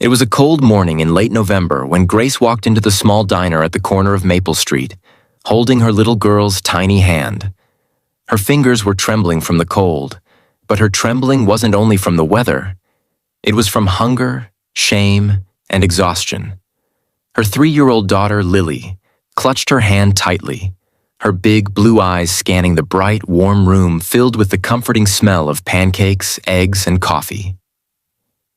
It was a cold morning in late November when Grace walked into the small diner at the corner of Maple Street, holding her little girl's tiny hand. Her fingers were trembling from the cold, but her trembling wasn't only from the weather. It was from hunger, shame, and exhaustion. Her 3-year-old daughter, Lily, clutched her hand tightly, her big blue eyes scanning the bright, warm room filled with the comforting smell of pancakes, eggs, and coffee.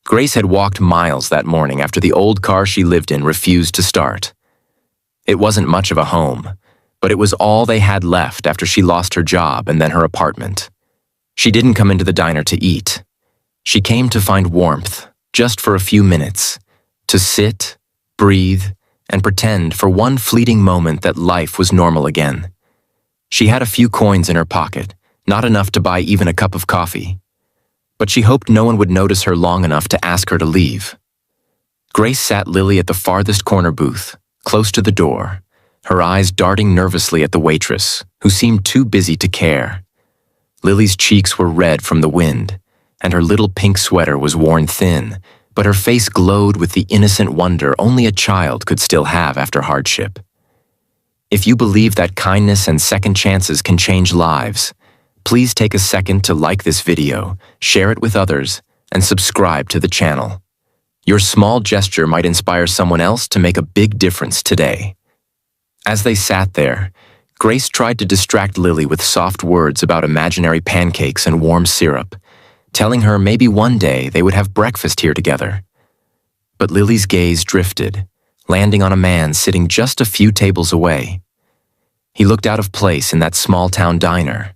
Grace had walked miles that morning after the old car she lived in refused to start. It wasn't much of a home, but it was all they had left after she lost her job and then her apartment. She didn't come into the diner to eat. She came to find warmth, just for a few minutes, to sit, breathe, and pretend for one fleeting moment that life was normal again. She had a few coins in her pocket, not enough to buy even a cup of coffee. But she hoped no one would notice her long enough to ask her to leave. Grace sat Lily at the farthest corner booth, close to the door, her eyes darting nervously at the waitress, who seemed too busy to care. Lily's cheeks were red from the wind, and her little pink sweater was worn thin, but her face glowed with the innocent wonder only a child could still have after hardship. If you believe that kindness and second chances can change lives, please take a second to like this video, share it with others, and subscribe to the channel. Your small gesture might inspire someone else to make a big difference today. As they sat there, Grace tried to distract Lily with soft words about imaginary pancakes and warm syrup, telling her maybe one day they would have breakfast here together. But Lily's gaze drifted, landing on a man sitting just a few tables away. He looked out of place in that small-town diner.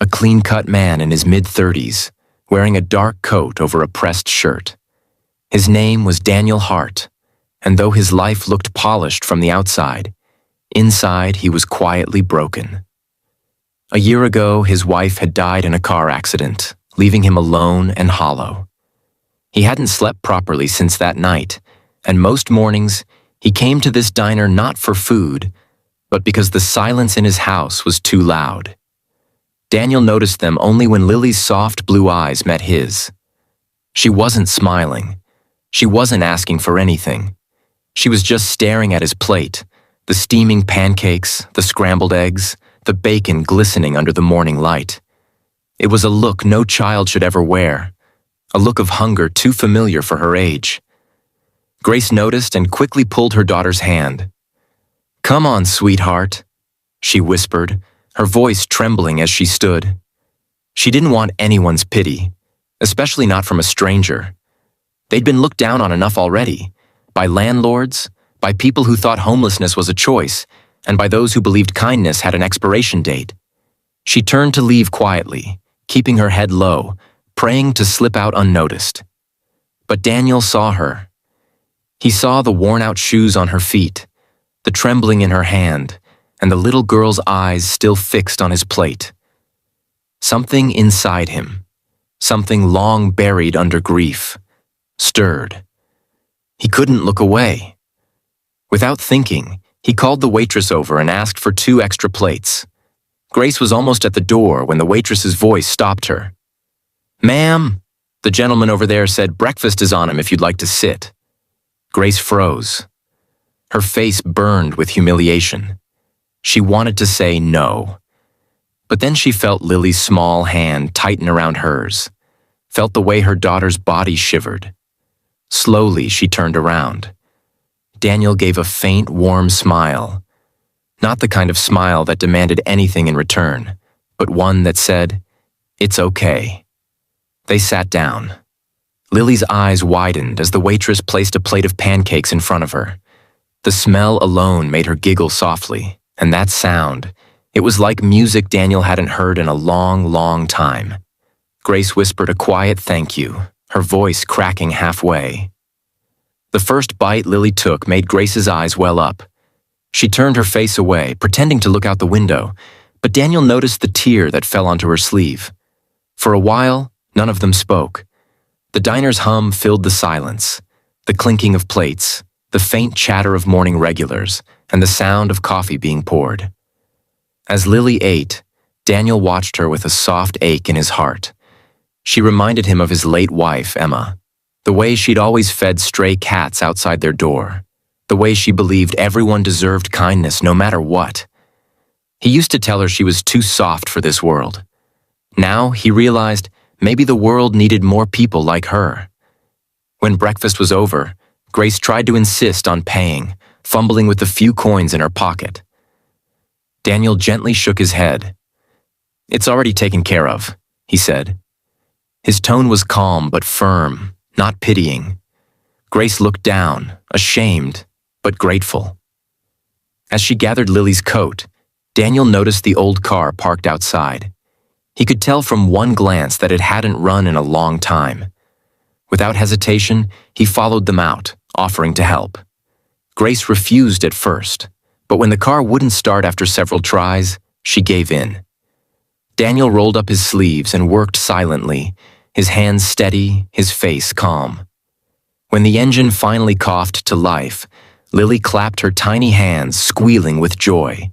A clean-cut man in his mid-30s, wearing a dark coat over a pressed shirt. His name was Daniel Hart, and though his life looked polished from the outside, inside he was quietly broken. A year ago, his wife had died in a car accident, leaving him alone and hollow. He hadn't slept properly since that night, and most mornings he came to this diner not for food, but because the silence in his house was too loud. Daniel noticed them only when Lily's soft blue eyes met his. She wasn't smiling. She wasn't asking for anything. She was just staring at his plate, the steaming pancakes, the scrambled eggs, the bacon glistening under the morning light. It was a look no child should ever wear, a look of hunger too familiar for her age. Grace noticed and quickly pulled her daughter's hand. "Come on, sweetheart," she whispered, her voice trembling as she stood. She didn't want anyone's pity, especially not from a stranger. They'd been looked down on enough already, by landlords, by people who thought homelessness was a choice, and by those who believed kindness had an expiration date. She turned to leave quietly, keeping her head low, praying to slip out unnoticed. But Daniel saw her. He saw the worn-out shoes on her feet, the trembling in her hand, and the little girl's eyes still fixed on his plate. Something inside him, something long buried under grief, stirred. He couldn't look away. Without thinking, he called the waitress over and asked for 2 extra plates. Grace was almost at the door when the waitress's voice stopped her. "Ma'am," the gentleman over there said, "breakfast is on him if you'd like to sit." Grace froze. Her face burned with humiliation. She wanted to say no. But then she felt Lily's small hand tighten around hers, felt the way her daughter's body shivered. Slowly, she turned around. Daniel gave a faint, warm smile. Not the kind of smile that demanded anything in return, but one that said, "It's okay." They sat down. Lily's eyes widened as the waitress placed a plate of pancakes in front of her. The smell alone made her giggle softly. And that sound, it was like music Daniel hadn't heard in a long, long time. Grace whispered a quiet thank you, her voice cracking halfway. The first bite Lily took made Grace's eyes well up. She turned her face away, pretending to look out the window, but Daniel noticed the tear that fell onto her sleeve. For a while, none of them spoke. The diner's hum filled the silence, the clinking of plates, the faint chatter of morning regulars, and the sound of coffee being poured. As Lily ate, Daniel watched her with a soft ache in his heart. She reminded him of his late wife, Emma, The way she'd always fed stray cats outside their door. The way she believed everyone deserved kindness no matter what. He used to tell her she was too soft for this world. Now he realized maybe the world needed more people like her. When breakfast was over, Grace tried to insist on paying, fumbling with the few coins in her pocket. Daniel gently shook his head. "It's already taken care of," he said. His tone was calm but firm, not pitying. Grace looked down, ashamed, but grateful. As she gathered Lily's coat, Daniel noticed the old car parked outside. He could tell from one glance that it hadn't run in a long time. Without hesitation, he followed them out, offering to help. Grace refused at first, but when the car wouldn't start after several tries, she gave in. Daniel rolled up his sleeves and worked silently, his hands steady, his face calm. When the engine finally coughed to life, Lily clapped her tiny hands, squealing with joy.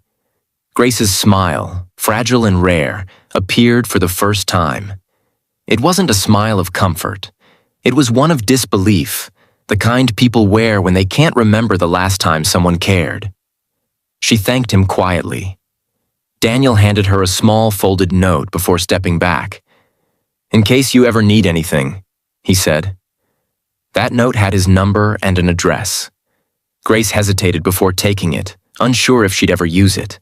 Grace's smile, fragile and rare, appeared for the first time. It wasn't a smile of comfort. It was one of disbelief, the kind people wear when they can't remember the last time someone cared. She thanked him quietly. Daniel handed her a small folded note before stepping back. "In case you ever need anything," he said. That note had his number and an address. Grace hesitated before taking it, unsure if she'd ever use it.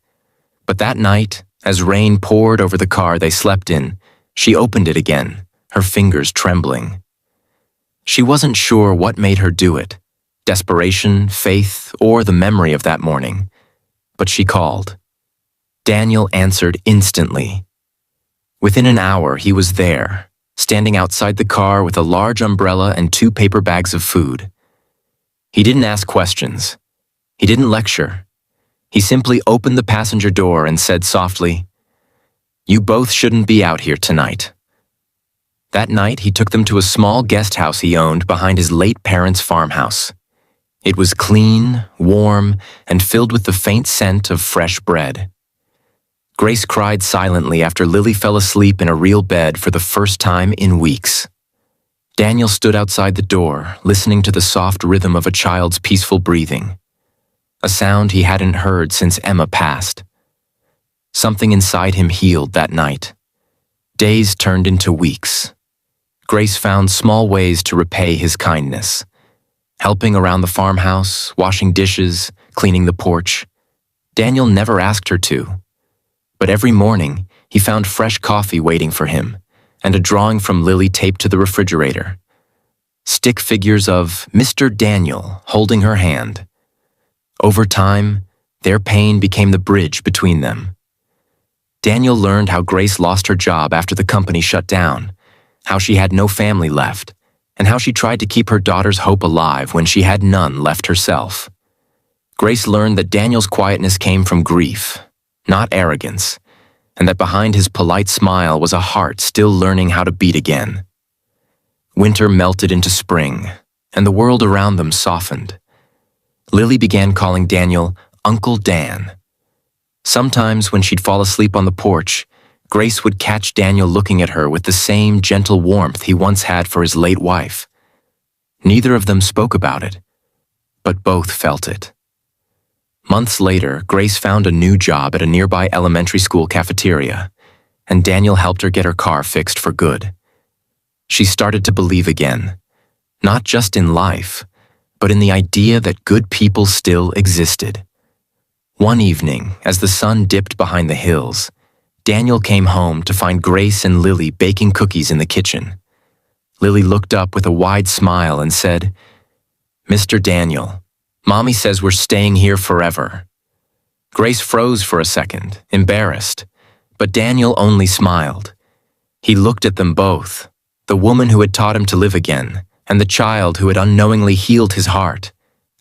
But that night, as rain poured over the car they slept in, she opened it again, her fingers trembling. She wasn't sure what made her do it, desperation, faith, or the memory of that morning. But she called. Daniel answered instantly. Within an hour, he was there, standing outside the car with a large umbrella and 2 paper bags of food. He didn't ask questions. He didn't lecture. He simply opened the passenger door and said softly, "You both shouldn't be out here tonight." That night, he took them to a small guest house he owned behind his late parents' farmhouse. It was clean, warm, and filled with the faint scent of fresh bread. Grace cried silently after Lily fell asleep in a real bed for the first time in weeks. Daniel stood outside the door, listening to the soft rhythm of a child's peaceful breathing, a sound he hadn't heard since Emma passed. Something inside him healed that night. Days turned into weeks. Grace found small ways to repay his kindness, helping around the farmhouse, washing dishes, cleaning the porch. Daniel never asked her to. But every morning, he found fresh coffee waiting for him, and a drawing from Lily taped to the refrigerator. Stick figures of Mr. Daniel holding her hand. Over time, their pain became the bridge between them. Daniel learned how Grace lost her job after the company shut down, how she had no family left, and how she tried to keep her daughter's hope alive when she had none left herself. Grace learned that Daniel's quietness came from grief, not arrogance, and that behind his polite smile was a heart still learning how to beat again. Winter melted into spring, and the world around them softened. Lily began calling Daniel Uncle Dan. Sometimes when she'd fall asleep on the porch, Grace would catch Daniel looking at her with the same gentle warmth he once had for his late wife. Neither of them spoke about it, but both felt it. Months later, Grace found a new job at a nearby elementary school cafeteria, and Daniel helped her get her car fixed for good. She started to believe again, not just in life, but in the idea that good people still existed. One evening, as the sun dipped behind the hills, Daniel came home to find Grace and Lily baking cookies in the kitchen. Lily looked up with a wide smile and said, "Mr. Daniel, Mommy says we're staying here forever." Grace froze for a second, embarrassed, but Daniel only smiled. He looked at them both, the woman who had taught him to live again, and the child who had unknowingly healed his heart,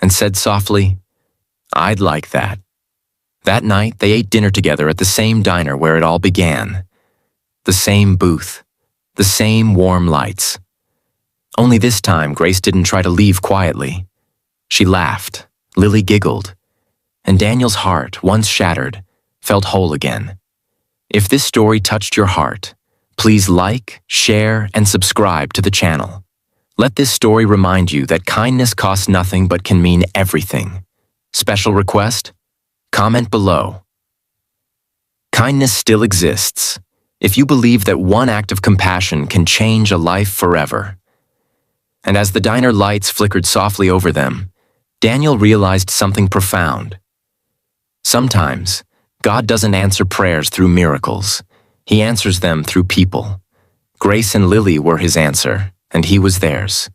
and said softly, "I'd like that." That night, they ate dinner together at the same diner where it all began. The same booth, the same warm lights. Only this time, Grace didn't try to leave quietly. She laughed, Lily giggled, and Daniel's heart, once shattered, felt whole again. If this story touched your heart, please like, share, and subscribe to the channel. Let this story remind you that kindness costs nothing but can mean everything. Special request? Comment below. Kindness still exists. If you believe that one act of compassion can change a life forever. And as the diner lights flickered softly over them, Daniel realized something profound. Sometimes, God doesn't answer prayers through miracles. He answers them through people. Grace and Lily were his answer, and he was theirs.